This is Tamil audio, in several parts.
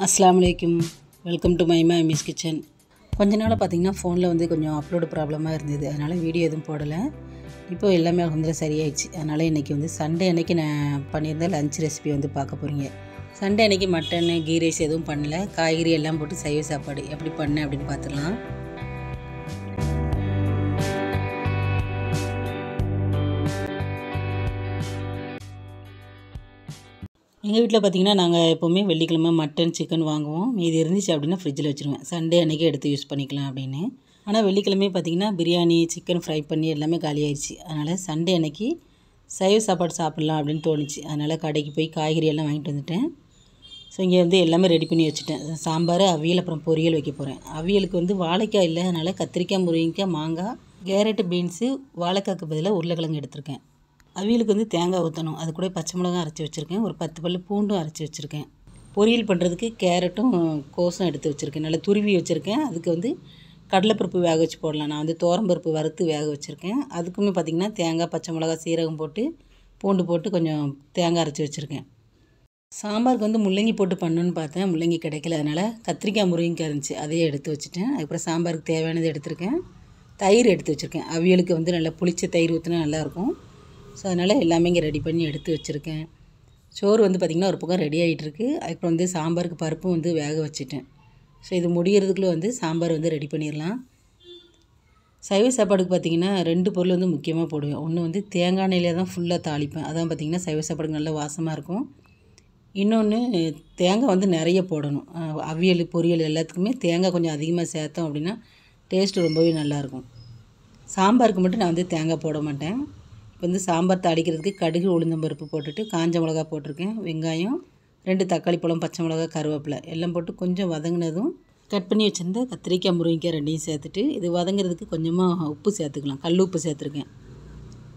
அஸ்ஸலாமு அலைக்கும். வெல்கம் டு மைமா மிஸ் கிச்சன். கொஞ்ச நாளாக பார்த்திங்கன்னா ஃபோனில் வந்து கொஞ்சம் அப்லோடு ப்ராப்ளமாக இருந்தது. அதனால் வீடியோ எதுவும் போடலை. இப்போ எல்லாமே அல்ஹம்துலில்லாஹ் சரியாயிடுச்சு. அதனால் இன்றைக்கி வந்து சண்டே அன்றைக்கி நான் பண்ணியிருந்தேன் லஞ்ச் ரெசிபி வந்து பார்க்க போகிறீங்க. சண்டே அன்றைக்கி மட்டன் கீ ரைஸ் எதுவும் பண்ணல, காய்கறி எல்லாம் போட்டு சைவ சாப்பாடு எப்படி பண்ணேன் அப்படின்னு பார்த்துடலாம். எங்கள் வீட்டில் பார்த்திங்கன்னா நாங்கள் எப்போவுமே வெள்ளிக்கிழமை மட்டன் சிக்கன் வாங்குவோம். மீதி இருந்துச்சு அப்படின்னா ஃப்ரிட்ஜில் வச்சுருவேன், சண்டே அன்றைக்கி எடுத்து யூஸ் பண்ணிக்கலாம் அப்படின்னு. ஆனால் வெள்ளிக்கிழமை பார்த்திங்கன்னா பிரியாணி சிக்கன் ஃப்ரை பண்ணி எல்லாமே காலியாகிடுச்சு. அதனால் சண்டே அன்றைக்கி சைவ சாப்பாடு சாப்பிட்லாம் அப்படின்னு தோணுச்சு. அதனால் கடைக்கு போய் காய்கறி எல்லாம் வாங்கிட்டு வந்துட்டேன். ஸோ இங்கே வந்து எல்லாமே ரெடி பண்ணி வச்சுட்டேன். சாம்பார், அவியல், அப்புறம் பொரியல் வைக்க போகிறேன். அவியலுக்கு வந்து வாழைக்காய் இல்லை, அதனால் கத்திரிக்காய், முருங்கைக்காய், மாங்காய், கேரட்டு, பீன்ஸு, வாழைக்காய்க்கு பதிலாக உருளைக்கிழங்கு எடுத்திருக்கேன். அவியலுக்கு வந்து தேங்காய் ஊற்றணும். அது கூட பச்சை மிளகாய் அரைச்சி வச்சுருக்கேன், ஒரு 10 பல் பூண்டும் அரைச்சி வச்சுருக்கேன். பொரியல் பண்ணுறதுக்கு கேரட்டும் கோஸும் எடுத்து வச்சுருக்கேன், நல்லா துருவி வச்சுருக்கேன். அதுக்கு வந்து கடலைப்பருப்பு வேக வச்சு போடலாம். நான் வந்து துவரம்பருப்பு வறுத்து வேக வச்சுருக்கேன். அதுக்குமே பார்த்திங்கன்னா தேங்காய், பச்சை மிளகாய், சீரகம் போட்டு பூண்டு போட்டு கொஞ்சம் தேங்காய் அரைச்சி வச்சுருக்கேன். சாம்பாருக்கு வந்து முள்ளங்கி போட்டு பண்ணணுன்னு பார்த்தேன், முள்ளங்கி கிடைக்கல. அதனால் கத்திரிக்காய், முருங்கைக்காய் இருந்துச்சு, அதையே எடுத்து வச்சுட்டேன். அதுக்கப்புறம் சாம்பாருக்கு தேவையானது எடுத்திருக்கேன். தயிர் எடுத்து வச்சுருக்கேன். அவியலுக்கு வந்து நல்லா புளிச்ச தயிர் ஊற்றினா நல்லாயிருக்கும். ஸோ அதனால் எல்லாமே இங்கே ரெடி பண்ணி எடுத்து வச்சுருக்கேன். சோறு வந்து பார்த்திங்கன்னா ஒரு பக்கம் ரெடி ஆகிட்டுருக்கு. அதுக்கப்புறம் வந்து சாம்பாருக்கு பருப்பும் வந்து வேக வச்சுட்டேன். ஸோ இது முடிகிறதுக்குள்ளே வந்து சாம்பார் வந்து ரெடி பண்ணிடலாம். சைவ சாப்பாடுக்கு பார்த்திங்கன்னா 2 பொருள் வந்து முக்கியமாக போடுவேன். ஒன்று வந்து தேங்காய் எண்ணெயிலே தான் ஃபுல்லாக தாளிப்பேன். அதான் பார்த்திங்கன்னா சைவ சாப்பாடுக்கு நல்ல வாசமாக இருக்கும். இன்னொன்று தேங்காய் வந்து நிறைய போடணும். அவியல் பொரியல் எல்லாத்துக்குமே தேங்காய் கொஞ்சம் அதிகமாக சேர்த்தோம் அப்படின்னா டேஸ்ட்டு ரொம்பவே நல்லாயிருக்கும். சாம்பாருக்கு மட்டும் நான் வந்து தேங்காய் போட மாட்டேன். இப்போ வந்து சாம்பார் தாளிக்கிறதுக்கு கடுகு, உளுந்தம்பருப்பு போட்டுட்டு காஞ்ச மிளகா போட்டிருக்கேன், வெங்காயம், 2 தக்காளி பழம், பச்சை மிளகா, கருவேப்பிலை எல்லாம் போட்டு கொஞ்சம் வதங்கினதும் கட் பண்ணி வச்சுருந்த கத்திரிக்காய், முருங்கைக்காய் ரெண்டையும் சேர்த்துட்டு இது வதங்கிறதுக்கு கொஞ்சமாக உப்பு சேர்த்துக்கலாம். கல் உப்பு சேர்த்துருக்கேன்.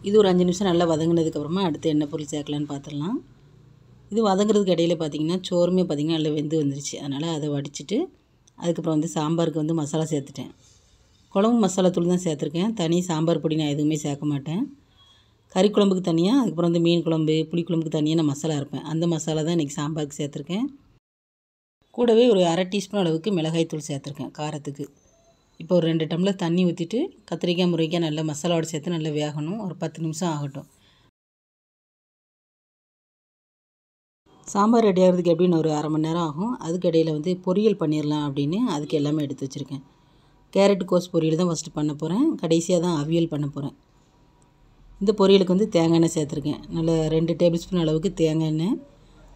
இது ஒரு 5 நிமிஷம் நல்லா வதங்கினதுக்கப்புறமா அடுத்து என்ன பொருள் சேர்க்கலான்னு பார்த்துடலாம். இது வதங்கிறதுக்கு இடையில பார்த்திங்கன்னா சோறுமே பார்த்திங்கன்னா நல்லா வெந்து வந்துருச்சு. அதனால் அதை வடிச்சிட்டு அதுக்கப்புறம் வந்து சாம்பாருக்கு வந்து மசாலா சேர்த்துட்டேன். குழம்பு மசாலா தூள் தான் சேர்த்துருக்கேன், தனி சாம்பார் பொடி நான் எதுவுமே சேர்க்க மாட்டேன். கறி குழம்புக்கு தனியாக, அதுக்கப்புறம் வந்து மீன் குழம்பு, புளி குழம்புக்கு தனியாக நான் மசாலா இருப்பேன். அந்த மசாலா தான் இன்றைக்கி சாம்பாருக்கு சேர்த்துருக்கேன். கூடவே ஒரு 1/2 டீஸ்பூன் அளவுக்கு மிளகாய்த்தூள் சேர்த்துருக்கேன் காரத்துக்கு. இப்போ ஒரு 2 டம்ளர் தண்ணி ஊற்றிட்டு கத்திரிக்காய், முருங்கைக்காய் நல்லா மசாலாவோடு சேர்த்து நல்லா வேகணும். ஒரு 10 நிமிஷம் ஆகட்டும். சாம்பார் ரெடி ஆகிறதுக்கு எப்படின்னு ஒரு 1/2 மணி நேரம் ஆகும். அதுக்கு இடையில் வந்து பொரியல் பண்ணிடலாம் அப்படின்னு அதுக்கு எல்லாமே எடுத்து வச்சுருக்கேன். கேரட் கோஸ் பொரியல் தான் ஃபஸ்ட்டு பண்ண போகிறேன், கடைசியாக தான் அவியல் பண்ண போகிறேன். இந்த பொரியலுக்கு வந்து தேங்காய் எண்ணெய் சேர்த்துருக்கேன். நல்ல 2 டேபிள் ஸ்பூன் அளவுக்கு தேங்காய் எண்ணெய்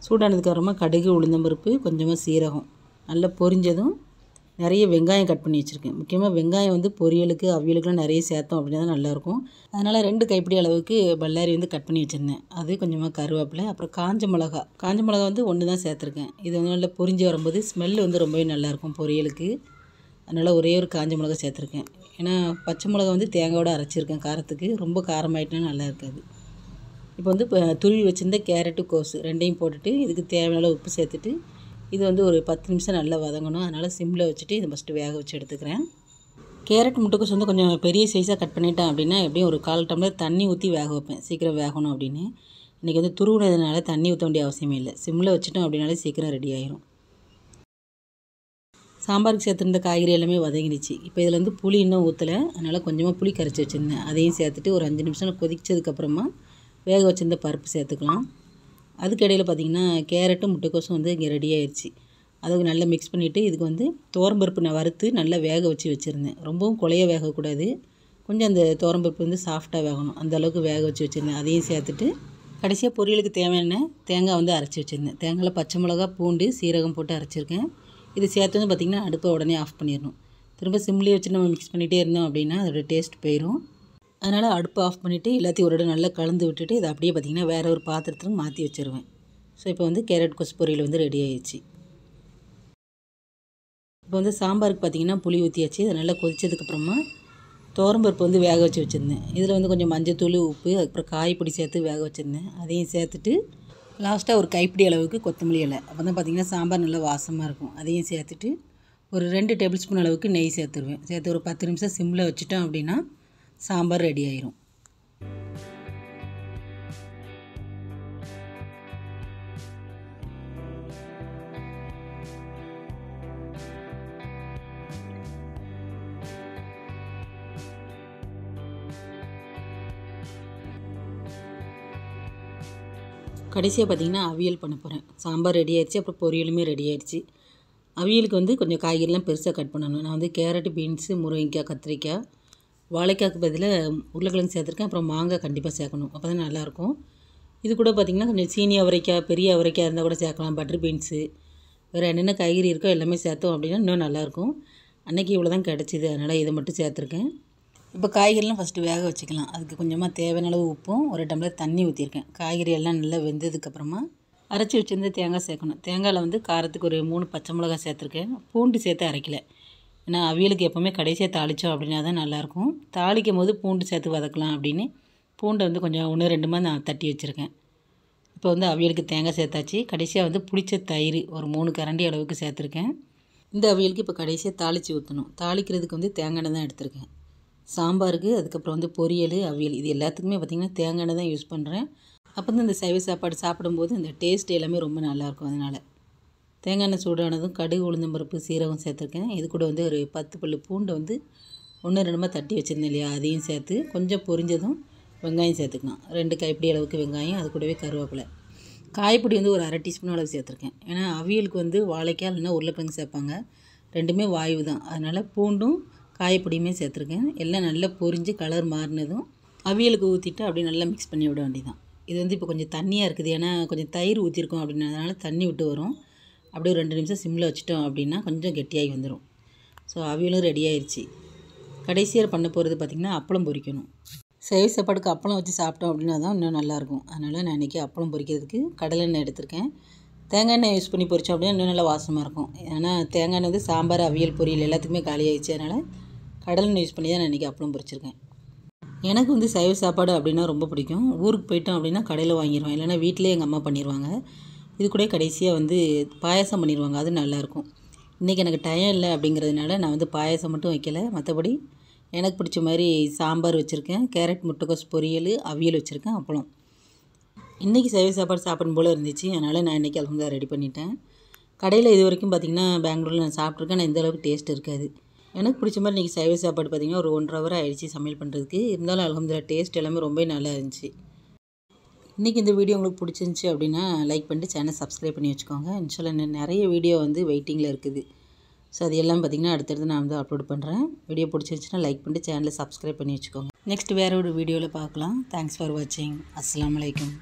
சூடானதுக்கப்புறமா கடுகு, உளுந்தம்பருப்பு, கொஞ்சமாக சீரகம் நல்லா பொரிஞ்சதும் நிறைய வெங்காயம் கட் பண்ணி வச்சுருக்கேன். முக்கியமாக வெங்காயம் வந்து பொரியலுக்கு அவியலுக்குலாம் நிறைய சேர்த்தோம் அப்படின்னா தான் நல்லாயிருக்கும். அதனால் 2 கைப்பிடி அளவுக்கு பல்லாரி வந்து கட் பண்ணி வச்சுருந்தேன். அது கொஞ்சமாக கருவேப்பிலை, அப்புறம் காஞ்ச மிளகா வந்து 1 தான் சேர்த்துருக்கேன். இது வந்து நல்லா பொரிஞ்சு வரும்போது ஸ்மெல் வந்து ரொம்பவே நல்லாயிருக்கும் பொரியலுக்கு. அதனால் ஒரே ஒரு காஞ்ச மிளகா சேர்த்துருக்கேன். ஏன்னா பச்சை மிளகா வந்து தேங்காயோட அரைச்சிருக்கேன் காரத்துக்கு, ரொம்ப காரமாயிட்டுனா நல்லா இருக்காது. இப்போ வந்து துருவி வச்சுருந்த கேரட்டு, கோஸு ரெண்டையும் போட்டுட்டு இதுக்கு தேவையான உப்பு சேர்த்துட்டு இது வந்து ஒரு 10 நிமிஷம் நல்லா வதங்கணும். அதனால் சிம்மில் வச்சுட்டு இதை ஃபஸ்ட்டு வேக வச்சு எடுத்துக்கிறேன். கேரட், முட்டைக்கோஸ் வந்து கொஞ்சம் பெரிய சைஸாக கட் பண்ணிட்டேன் அப்படின்னா எப்படியும் ஒரு 1/4 டம்ளர் தண்ணி ஊற்றி வேக வைப்பேன், சீக்கிரம் வேகணும் அப்படின்னு. இன்றைக்கி வந்து துருவினதுனால தண்ணி ஊற்ற வேண்டிய அவசியமே இல்லை. சிம்மில் வச்சுட்டோம் அப்படின்னாலே சீக்கிரம் ரெடி ஆயிரும். சாம்பாருக்கு சேர்த்துருந்த காய்கறி எல்லாமே வதங்கிடுச்சு. இப்போ இதில் வந்து புளி இன்னும் ஊற்றலை, அதனால் கொஞ்சமாக புளி கரைச்சி வச்சுருந்தேன். அதையும் சேர்த்துட்டு ஒரு 5 நிமிஷம் கொதிச்சதுக்கப்புறமா வேக வச்சுருந்த பருப்பு சேர்த்துக்கலாம். அதுக்கிடையில் பார்த்திங்கன்னா கேரட்டும் முட்டைக்கோஸும் வந்து இங்கே ரெடி ஆயிடுச்சு. அதை நல்லா மிக்ஸ் பண்ணிவிட்டு இதுக்கு வந்து துவரம்பருப்பு நான் வறுத்து நல்லா வேக வச்சு வச்சுருந்தேன். ரொம்பவும் குழைய வேகக்கூடாது, கொஞ்சம் அந்த துவரம்பருப்பு வந்து சாஃப்டாக வேகணும், அந்த அளவுக்கு வேக வச்சு வச்சுருந்தேன். அதையும் சேர்த்துட்டு கடைசியாக பொரியலுக்கு தேவையான தேங்காய் வந்து அரைச்சி வச்சுருந்தேன். தேங்காயில் பச்சை மிளகா, பூண்டு, சீரகம் போட்டு அரைச்சிருக்கேன். இது சேர்த்து வந்து பார்த்திங்கன்னா அடுப்பை உடனே ஆஃப் பண்ணிடணும். திரும்ப சிம்லேயே வச்சு நம்ம மிக்ஸ் பண்ணிகிட்டே இருந்தோம் அப்படின்னா அதோடய டேஸ்ட் போயிடும். அதனால் அடுப்பை ஆஃப் பண்ணிவிட்டு எல்லாத்தையும் ஒரு இடம் நல்லா கலந்து விட்டுட்டு இதை அப்படியே பார்த்திங்கன்னா வேறு ஒரு பாத்திரத்துக்கு மாற்றி வச்சுருவேன். ஸோ இப்போ வந்து கேரட் கோஸ் பொரியல் வந்து ரெடி ஆகிடுச்சு. இப்போ வந்து சாம்பாருக்கு பார்த்திங்கன்னா புளி ஊற்றியாச்சு. அதை நல்லா கொதிச்சதுக்கப்புறமா துவரம்பருப்பு வந்து வேக வச்சு வச்சுருந்தேன். இதில் வந்து கொஞ்சம் மஞ்சத்தூள், உப்பு, அதுக்கப்புறம் காய்பொடி சேர்த்து வேக வச்சுருந்தேன். அதையும் சேர்த்துட்டு லாஸ்ட்டாக ஒரு கைப்பிடி அளவுக்கு கொத்தமல்லி இலை, அப்போ தான் பார்த்திங்கன்னா சாம்பார் நல்லா வாசமாக இருக்கும். அதையும் சேர்த்துட்டு ஒரு 2 டேபிள் ஸ்பூன் அளவுக்கு நெய் சேர்த்துருவேன். சேர்த்து ஒரு 10 நிமிஷம் சிம்மில் வச்சுட்டோம் அப்படின்னா சாம்பார் ரெடி ஆயிரும். கடைசியாக பார்த்திங்கன்னா அவியல் பண்ண போகிறேன். சாம்பார் ரெடி ஆயிடுச்சு, அப்புறம் பொரியலுமே ரெடி ஆயிடுச்சு. அவியலுக்கு வந்து கொஞ்சம் காய்கறிலாம் பெருசாக கட் பண்ணணும். நான் வந்து கேரட்டு, பீன்ஸு, முருங்கைக்காய், கத்திரிக்காய், வாழைக்காய்க்கு பதிலாக உருளைக்கிழங்கு சேர்த்துருக்கேன். அப்புறம் மாங்காய் கண்டிப்பாக சேர்க்கணும், அப்போ தான் நல்லாயிருக்கும். இது கூட பார்த்திங்கன்னா கொஞ்சம் சீனி அவரைக்காய், பெரிய அவரைக்காய் இருந்தால் கூட சேர்க்கலாம். பட்டர் பீன்ஸு, வேறு என்னென்ன காய்கறி இருக்கோ எல்லாமே சேர்த்தோம் அப்படின்னா இன்னும் நல்லாயிருக்கும். அன்றைக்கி இவ்வளோ தான் கிடச்சிது, அதனால் இதை மட்டும் சேர்த்துருக்கேன். இப்போ காய்கறிலாம் ஃபஸ்ட்டு வேக வச்சுக்கலாம். அதுக்கு கொஞ்சமாக தேவையான அளவு உப்பும் 1 டம்ளர் தண்ணி ஊற்றிருக்கேன். காய்கறி எல்லாம் நல்லா வெந்ததுக்கப்புறமா அரைச்சி வச்சுருந்து தேங்காய் சேர்க்கணும். தேங்காயில் வந்து காரத்துக்கு ஒரு 3 பச்சை மிளகாய் சேர்த்துருக்கேன். பூண்டு சேர்த்து அரைக்கல, ஏன்னா அவியலுக்கு எப்போவுமே கடைசியாக தாளித்தோம் அப்படின்னா தான் நல்லாயிருக்கும். தாளிக்கும் போது பூண்டு சேர்த்து வதக்கலாம் அப்படின்னு பூண்டை வந்து கொஞ்சம் 1 2 நான் தட்டி வச்சுருக்கேன். இப்போ வந்து அவியலுக்கு தேங்காய் சேர்த்தாச்சு. கடைசியாக வந்து புளிச்ச தயிர் ஒரு 3 கரண்டி அளவுக்கு சேர்த்துருக்கேன். இந்த அவியலுக்கு இப்போ கடைசியாக தாளித்து ஊற்றணும். தாளிக்கிறதுக்கு வந்து தேங்காய் எண்ணெய் தான் எடுத்திருக்கேன். சாம்பாருக்கு, அதுக்கப்புறம் வந்து பொரியல், அவியல் இது எல்லாத்துக்குமே பார்த்திங்கன்னா தேங்காய் எண்ணெய் தான் யூஸ் பண்ணுறேன். அப்போ தான் இந்த சைவ சாப்பாடு சாப்பிடும்போது இந்த டேஸ்ட் எல்லாமே ரொம்ப நல்லாயிருக்கும். அதனால் தேங்காய் எண்ணெய் சூடானதும் கடுகு, உளுந்தம்பருப்பு, சீரகம் சேர்த்துருக்கேன். இது கூட வந்து ஒரு 10 பல்லு பூண்டை வந்து 1 2 தட்டி வச்சுருந்தேன் இல்லையா, அதையும் சேர்த்து கொஞ்சம் பொரிஞ்சதும் வெங்காயம் சேர்த்துக்கலாம். 2 கைப்பிடி அளவுக்கு வெங்காயம், அது கூடவே கருவேப்பிலை. காய்ப்பொடி வந்து ஒரு 1/2 டீஸ்பூன் அளவு சேர்த்துருக்கேன். ஏன்னா அவியலுக்கு வந்து வாழைக்காய் இல்லைன்னா உருளைக்கிழங்கு சேர்ப்பாங்க, ரெண்டுமே வாய்வு தான். அதனால் பூண்டும் காயப்பொடியுமே சேர்த்துருக்கேன். எல்லாம் நல்லா பொரிஞ்சு கலர் மாறினதும் அவியலுக்கு ஊற்றிட்டு அப்படியே நல்லா மிக்ஸ் பண்ணி விட வேண்டியதான். இது வந்து இப்போ கொஞ்சம் தண்ணியாக இருக்குது, ஏன்னா கொஞ்சம் தயிர் ஊற்றிருக்கோம் அப்படின்றதுனால தண்ணி விட்டு வரும். அப்படியே 2 நிமிஷம் சிம்மில் வச்சுட்டோம் அப்படின்னா கொஞ்சம் கெட்டியாகி வந்துடும். ஸோ அவியலும் ரெடி ஆயிடுச்சு. கடைசியாக பண்ண போகிறது பார்த்திங்கன்னா அப்பளம் பொரிக்கணும். சைவ சாப்பாடுக்கு அப்பளம் வச்சு சாப்பிட்டோம் அப்படின்னா தான் இன்னும் நல்லாயிருக்கும். அதனால் நான் இன்றைக்கி அப்பளம் பொரிக்கிறதுக்கு கடலை எண்ணெய் எடுத்திருக்கேன். தேங்காய் எண்ணெய் யூஸ் பண்ணி பொரித்தோம் அப்படின்னா இன்னும் நல்லா வாசமாக இருக்கும். ஏன்னா தேங்காய் எண்ணெய் வந்து சாம்பார், அவியல், பொரியல் எல்லாத்துக்குமே காலி ஆயிடுச்சு. அதனால் கடலை எண்ணெய் யூஸ் பண்ணி தான் நான் இன்றைக்கி அப்பளம் பொரிச்சிருக்கேன். எனக்கு வந்து சைவ சாப்பாடு அப்படின்னா ரொம்ப பிடிக்கும். ஊருக்கு போயிட்டோம் அப்படின்னா கடையில் வாங்கிடுவேன், இல்லைன்னா வீட்டிலே எங்கள் அம்மா பண்ணிடுவாங்க. இது கூட கடைசியாக வந்து பாயாசம் பண்ணிடுவாங்க, அது நல்லாயிருக்கும். இன்றைக்கி எனக்கு டைம் இல்லை அப்படிங்கிறதுனால நான் வந்து பாயாசம் மட்டும் வைக்கலை. மற்றபடி எனக்கு பிடிச்ச மாதிரி சாம்பார் வச்சுருக்கேன், கேரட் முட்டைக்கோஸ் பொரியல், அவியல் வச்சுருக்கேன், அப்பளம். இன்றைக்கி சைவ சாப்பாடு சாப்பிடும் போல் இருந்துச்சு, அதனால் நான் இன்றைக்கி அல்ஹம்துலில்லாஹ் ரெடி பண்ணிட்டேன். கடையில் இது வரைக்கும் பார்த்திங்கன்னா பெங்களூரில் நான் சாப்பிட்ருக்கேன், ஆனால் இந்தளவுக்கு டேஸ்ட் இருக்காது. எனக்கு பிடிச்ச மாதிரி இன்றைக்கி சைவ சாப்பாடு பார்த்திங்கன்னா ஒரு 1 1/2 ஹவர் ஆகிடுச்சி சமையல் பண்ணுறதுக்கு. இருந்தாலும் அல்ஹம்துலில்லாஹ் டேஸ்ட் எல்லாமே ரொம்ப நல்லா இருந்துச்சு. இன்றைக்கி இந்த வீடியோ உங்களுக்கு பிடிச்சிருந்துச்சி அப்படின்னா லைக் பண்ணிட்டு சேனல் சப்ஸ்கிரைப் பண்ணி வச்சுக்கோங்க. இன்ஷாஅல்லாஹ் நிறைய வீடியோ வந்து வெயிட்டிங்கில் இருக்குது. ஸோ அது எல்லாம் பார்த்திங்கன்னா அடுத்தடுத்து நான் வந்து அப்லோட் பண்ணுறேன். வீடியோ பிடிச்சிருந்துச்சின்னா லைக் பண்ணிட்டு சேனலை சப்ஸ்கிரைப் பண்ணி வச்சுக்கோங்க. நெக்ஸ்ட் வேறு ஒரு வீடியோவில் பார்க்கலாம். தேங்க்ஸ் ஃபார் வாட்சிங். அஸ்ஸலாமு அலைக்கும்.